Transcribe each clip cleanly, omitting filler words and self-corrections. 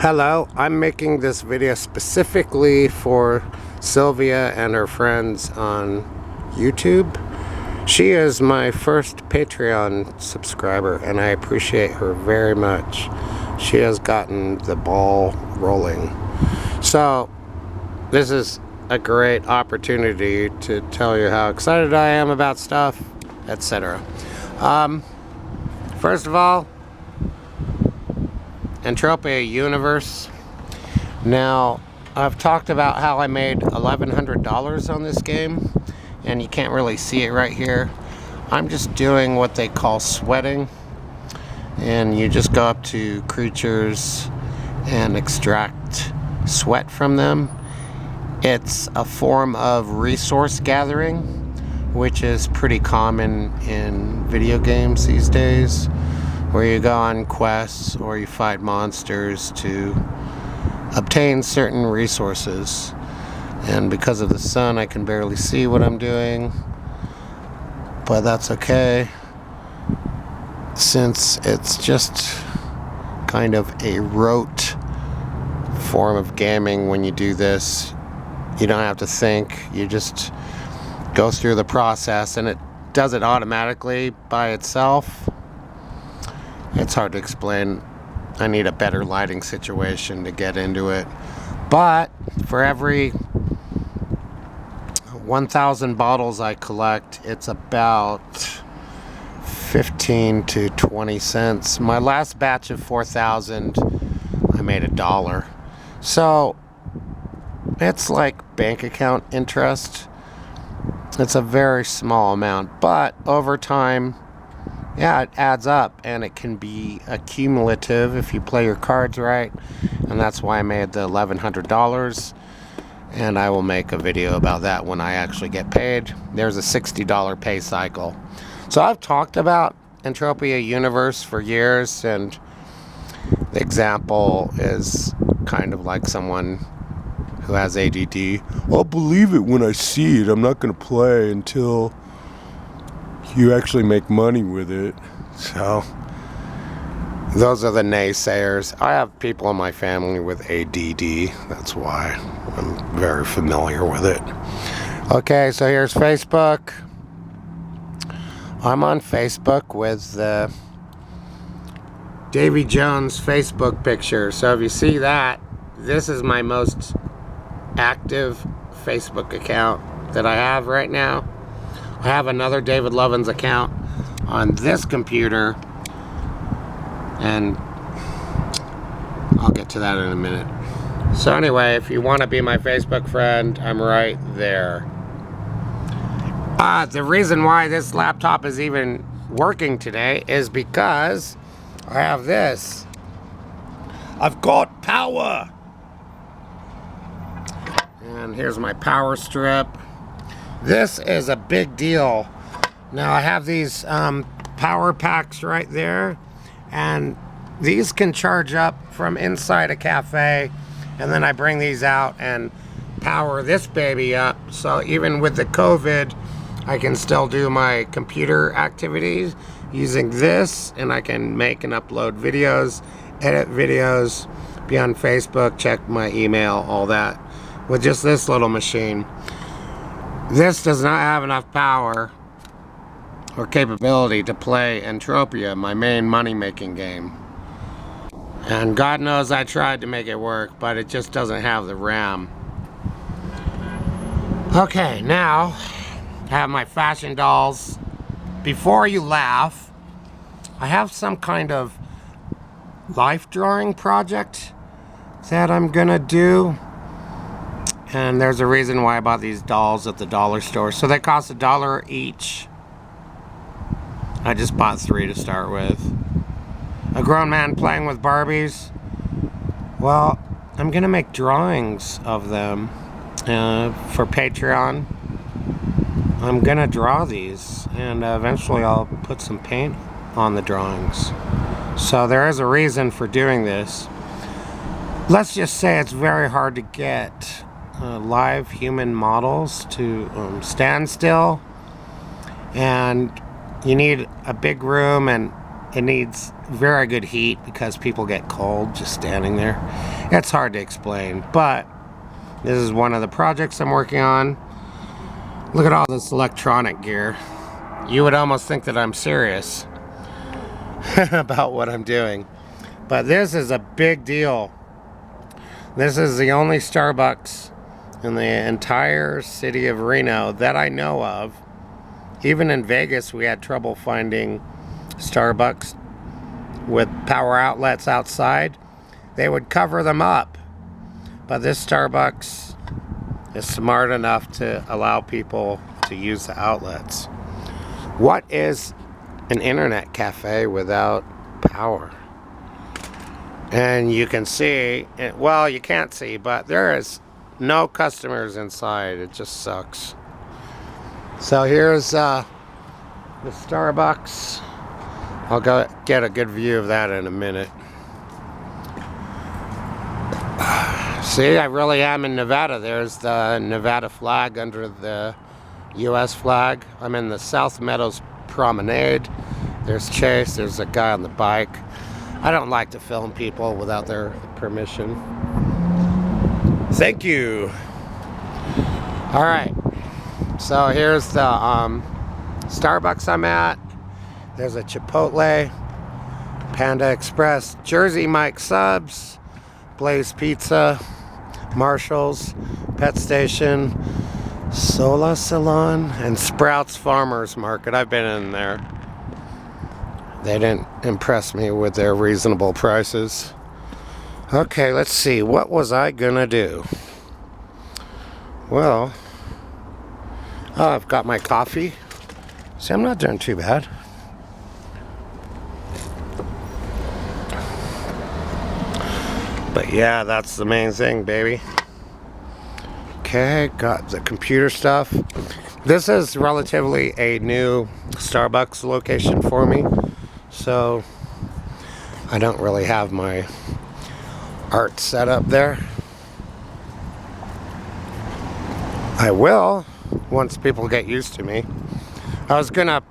Hello, I'm making this video specifically for Sylvia and her friends on YouTube. She is my first Patreon subscriber and I appreciate her very much. She has gotten the ball rolling. So, this is a great opportunity to tell you how excited I am about stuff, etc. First of all, Entropia Universe. Now, I've talked about how I made $1,100 on this game, and you can't really see it right here. I'm just doing what they call sweating, and you just go up to creatures and extract sweat from them. It's a form of resource gathering, which is pretty common in video games these days, where you go on quests or you fight monsters to obtain certain resources. And because of the sun, I can barely see what I'm doing, but that's okay, since it's just kind of a rote form of gaming. When you do this, you don't have to think, you just go through the process and it does it automatically by itself. It's hard to explain. I need a better lighting situation to get into it. But for every 1,000 bottles I collect, it's about 15 to 20 cents. My last batch of 4,000, I made $1. So it's like bank account interest. It's a very small amount, but over time, yeah, it adds up, and it can be accumulative if you play your cards right, and that's why I made the $1,100, and I will make a video about that when I actually get paid. There's a $60 pay cycle. So I've talked about Entropia Universe for years, and the example is kind of like someone who has ADD. I'll believe it when I see it. I'm not going to play until you actually make money with it. So those are the naysayers. I have people in my family with ADD. That's why I'm very familiar with it. Okay, so here's Facebook. I'm on Facebook with Davy Jones' Facebook picture. So if you see that, this is my most active Facebook account that I have right now. I have another David Lovins account on this computer, and I'll get to that in a minute. So anyway, if you want to be my Facebook friend, I'm right there. The reason why this laptop is even working today is because I have this. I've got power! And here's my power strip. This is a big deal. Now I have these power packs right there, and these can charge up from inside a cafe, and then I bring these out and power this baby up. So even with the COVID, I can still do my computer activities using this, and I can make and upload videos, edit videos, be on Facebook, check my email, all that with just this little machine. This does not have enough power or capability to play Entropia, my main money-making game. And God knows I tried to make it work, but it just doesn't have the RAM. Okay, now I have my fashion dolls. Before you laugh, I have some kind of life drawing project that I'm gonna do. And there's a reason why I bought these dolls at the dollar store. So they cost $1 each. I just bought 3 to start with. A grown man playing with Barbies. Well, I'm gonna make drawings of them for Patreon. I'm gonna draw these, and eventually I'll put some paint on the drawings. So there is a reason for doing this. Let's just say it's very hard to get live human models to stand still, and you need a big room, and It needs very good heat because people get cold just standing there. It's hard to explain, but this is one of the projects I'm working on. Look at all this electronic gear. You would almost think that I'm serious about what I'm doing. But this is a big deal. This is the only Starbucks in the entire city of Reno that I know of. Even in Vegas, we had trouble finding Starbucks with power outlets outside. They would cover them up. But this Starbucks is smart enough to allow people to use the outlets. What is an internet cafe without power? And you can see, well, you can't see, but there is no customers inside. It just sucks. So here's the Starbucks. I'll go get a good view of that in a minute. See, I really am in Nevada. There's the Nevada flag under the U.S. flag. I'm in the South Meadows Promenade. There's Chase. There's a guy on the bike. I don't like to film people without their permission. Thank you. All right. So here's the Starbucks I'm at. There's a Chipotle, Panda Express, Jersey Mike Subs, Blaze Pizza, Marshall's, Pet Station, Sola Salon, and Sprouts Farmers Market. I've been in there. They didn't impress me with their reasonable prices. Okay, let's see. What was I gonna do? Well, I've got my coffee. See, I'm not doing too bad. But yeah, that's the main thing, baby. Okay, got the computer stuff. This is relatively a new Starbucks location for me. So I don't really have my art set up there. I will once people get used to me. I was gonna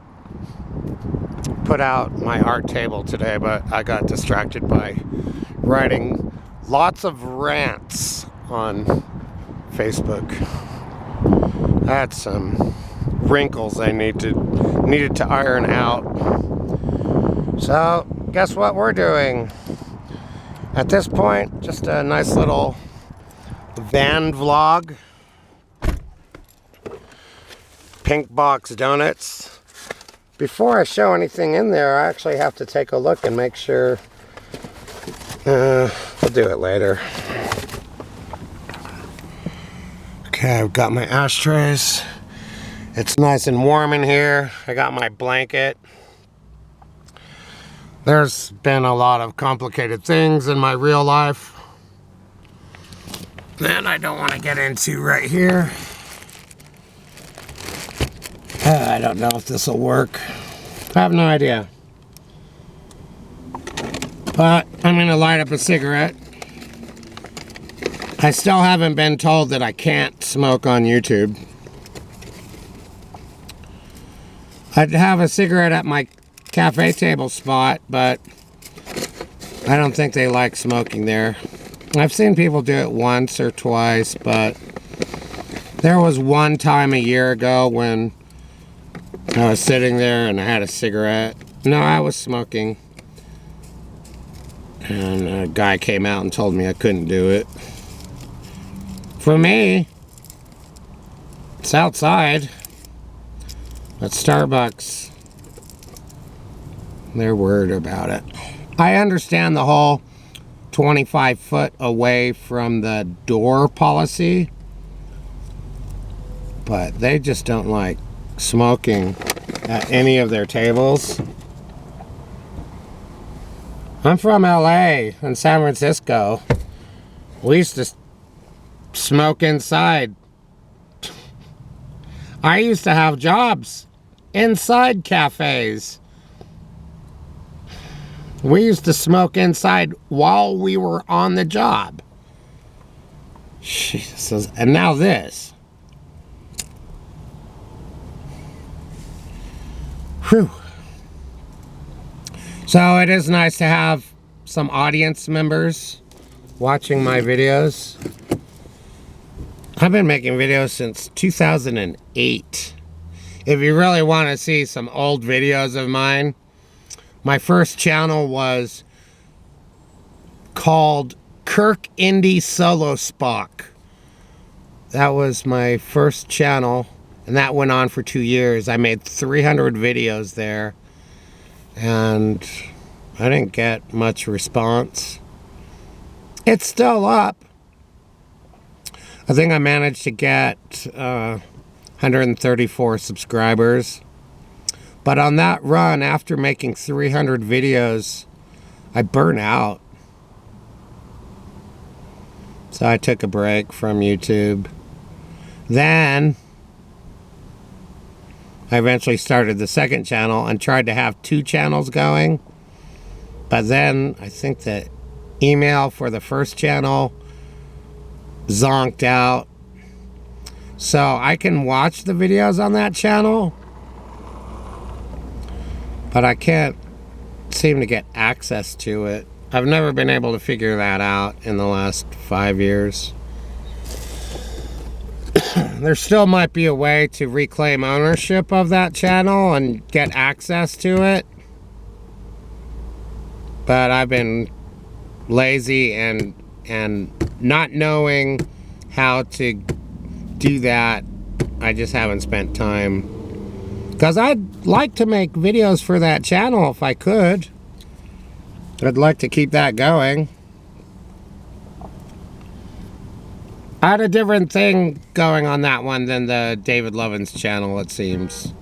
put out my art table today, but I got distracted by writing lots of rants on Facebook. I had some wrinkles I needed to iron out. So, guess what we're doing? At this point, just a nice little van vlog. Pink Box Donuts. Before I show anything in there, I actually have to take a look and make sure. We'll do it later. Okay, I've got my ashtrays. It's nice and warm in here. I got my blanket. There's been a lot of complicated things in my real life that I don't want to get into right here. I don't know if this will work. I have no idea. But I'm going to light up a cigarette. I still haven't been told that I can't smoke on YouTube. I'd have a cigarette at my cafe table spot, but I don't think they like smoking there. I've seen people do it once or twice, but there was one time a year ago when I was sitting there and I had a cigarette. No, I was smoking. And a guy came out and told me I couldn't do it. For me, it's outside. But Starbucks, they're worried about it. I understand the whole 25 foot away from the door policy, but they just don't like smoking at any of their tables. I'm from LA and San Francisco. We used to smoke inside. I used to have jobs inside cafes. We used to smoke inside while we were on the job. Jesus, and now this. Whew. So it is nice to have some audience members watching my videos. I've been making videos since 2008. If you really want to see some old videos of mine, my first channel was called Kirk Indie Solo Spock. That was my first channel, and that went on for 2 years. I made 300 videos there, and I didn't get much response. It's still up. I think I managed to get 134 subscribers. But on that run, after making 300 videos, I burnt out. So I took a break from YouTube. Then I eventually started the second channel and tried to have 2 channels going. But then I think the email for the first channel zonked out. So I can watch the videos on that channel, but I can't seem to get access to it. I've never been able to figure that out in the last 5 years. There still might be a way to reclaim ownership of that channel and get access to it, but I've been lazy and not knowing how to do that. I just haven't spent time, because I'd like to make videos for that channel if I could. I'd like to keep that going. I had a different thing going on that one than the David Lovins channel, it seems.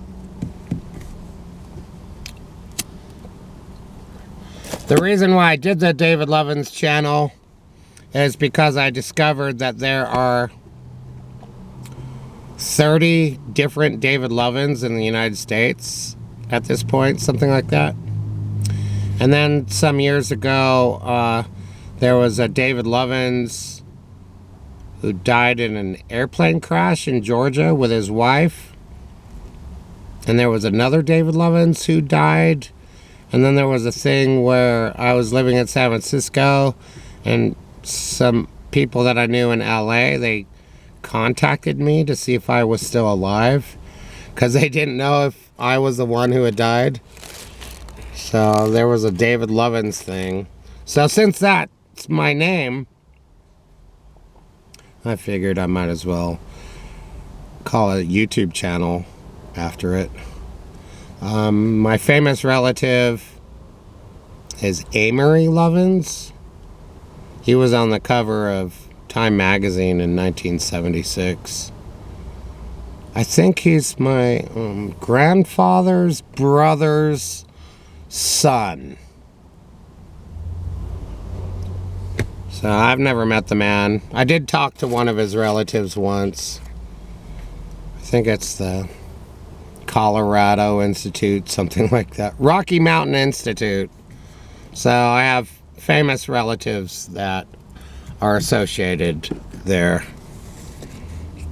The reason why I did the David Lovins channel is because I discovered that there are 30 different David Lovins in the United States at this point, something like that. And then some years ago, there was a David Lovins who died in an airplane crash in Georgia with his wife. And there was another David Lovins who died. And then there was a thing where I was living in San Francisco, and some people that I knew in LA, they contacted me to see if I was still alive, because they didn't know if I was the one who had died. So there was a David Lovins thing. So since that's my name, I figured I might as well call a YouTube channel after it. My famous relative is Amory Lovins. He was on the cover of Time magazine in 1976. I think he's my grandfather's brother's son. So I've never met the man. I did talk to one of his relatives once. I think it's the Colorado Institute, something like that. Rocky Mountain Institute. So I have famous relatives that are associated there.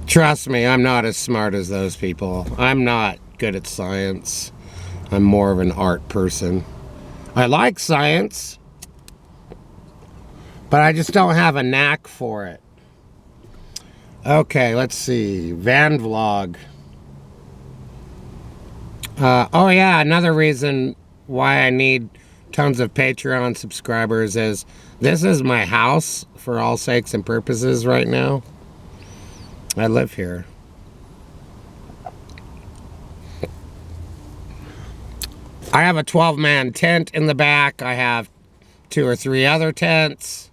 Trust me, I'm not as smart as those people. I'm not good at science. I'm more of an art person. I like science, but I just don't have a knack for it. Okay, let's see. Van vlog. Oh yeah, another reason why I need tons of Patreon subscribers is this is my house for all sakes and purposes right now. I live here. I have a 12-man tent in the back. I have 2 or 3 other tents.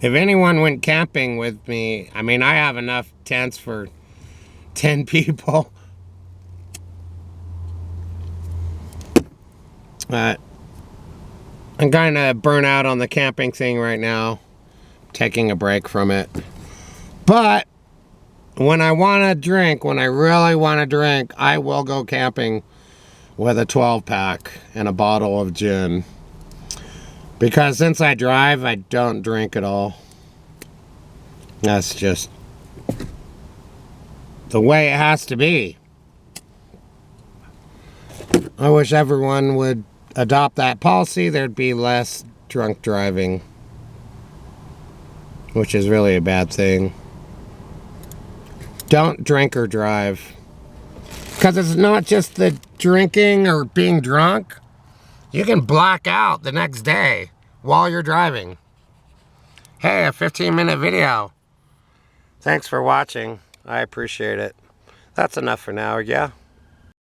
If anyone went camping with me, I mean, I have enough tents for 10 people. I'm kind of burnt out on the camping thing right now. Taking a break from it. But when I want to drink, when I really want to drink, I will go camping with a 12-pack and a bottle of gin. Because since I drive, I don't drink at all. That's just the way it has to be. I wish everyone would adopt that policy, there'd be less drunk driving, which is really a bad thing. Don't drink or drive. Because it's not just the drinking or being drunk. You can black out the next day while you're driving. Hey, a 15-minute video. Thanks for watching. I appreciate it. That's enough for now, yeah?